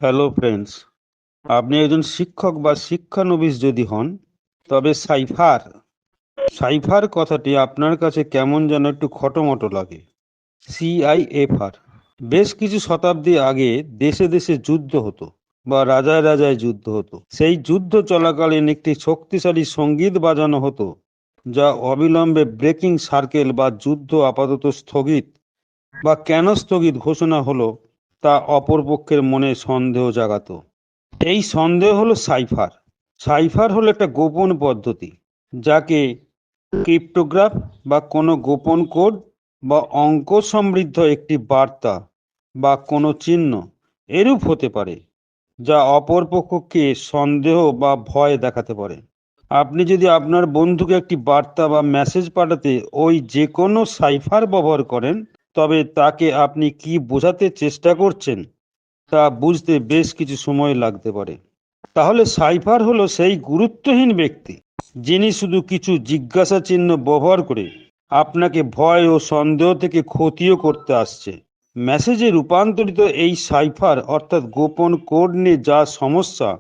Hello friends, আপনি একজন শিক্ষক বা শিক্ষানবিশ যদি হন, তবে সাইফার সাইফার কথাটি আপনার কাছে কেমন যেন একটু খটোমটো লাগে। সিআইএফআর বেশ কিছু শতাব্দী আগে দেশে দেশে যুদ্ধ হতো বা রাজায় রাজায় যুদ্ধ হতো। সেই যুদ্ধ চলাকালীন একটি শক্তিশালী সঙ্গীত বাজানো হতো, যা অবিলম্বে ব্রেকিং সার্কেল বা যুদ্ধ আপাতত স্থগিত বা কেন স্থগিত ঘোষণা হলো তা অপরপক্ষের মনে সন্দেহ জাগাতো। এই সন্দেহ হলো সাইফার। সাইফার হলো একটা গোপন পদ্ধতি, যাকে ক্রিপ্টোগ্রাফ বা কোনো গোপন কোড বা অঙ্ক সমৃদ্ধ একটি বার্তা বা কোনো চিহ্ন এরূপ হতে পারে, যা অপর পক্ষকে সন্দেহ বা ভয় দেখাতে পারে। আপনি যদি আপনার বন্ধুকে একটি বার্তা বা মেসেজ পাঠাতে ওই যে কোনো সাইফার ব্যবহার করেন, তবে তাকে আপনি কি বোঝাতে চেষ্টা করছেন তা বুঝতে বেশ কিছু সময় লাগতে পারে। তাহলে সাইফার হলো সেই গুরুত্বহীন ব্যক্তি যিনি শুধু কিছু জিজ্ঞাসা চিহ্ন ব্যবহার করে আপনাকে ভয় ও সন্দেহ থেকে ক্ষতিও করতে আসছে। মেসেজে রূপান্তরিত এই সাইফার অর্থাৎ গোপন কোড নিয়ে যা সমস্যা,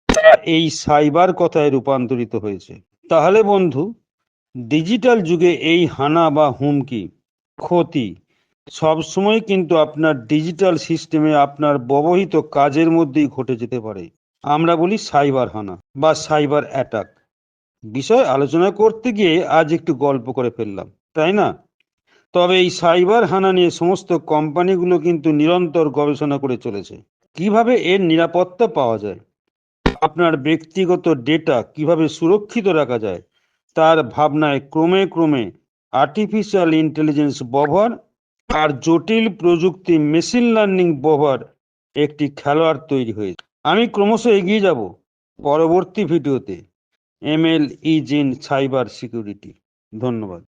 তা এই সাইবার কথায় রূপান্তরিত হয়েছে। তাহলে বন্ধু, ডিজিটাল যুগে এই হানা বা হুমকি, ক্ষতি সবসময় কিন্তু আপনার ডিজিটাল সিস্টেমে আপনার ব্যবহৃত কাজের মধ্যেই ঘটে যেতে পারে। আমরা বলি সাইবার হানা বা সাইবার অ্যাটাক। বিষয় আলোচনা করতে গিয়ে আজ একটু গল্প করে ফেললাম, তাই না? তবে এই সাইবার হানা নিয়ে সমস্ত কোম্পানিগুলো কিন্তু নিরন্তর গবেষণা করে চলেছে। কিভাবে এর নিরাপত্তা পাওয়া যায়, আপনার ব্যক্তিগত ডেটা কিভাবে সুরক্ষিত রাখা যায়, তার ভাবনায় ক্রমে ক্রমে আর্টিফিশিয়াল ইন্টেলিজেন্স ব্যবহার আর জটিল প্রযুক্তি মেশিন লার্নিং ব্যবহার একটি খেলোয়াড় তৈরি হয়েছে। আমি ক্রমশ এগিয়ে যাব পরবর্তী ভিডিওতে। ML is in cyber security. ধন্যবাদ।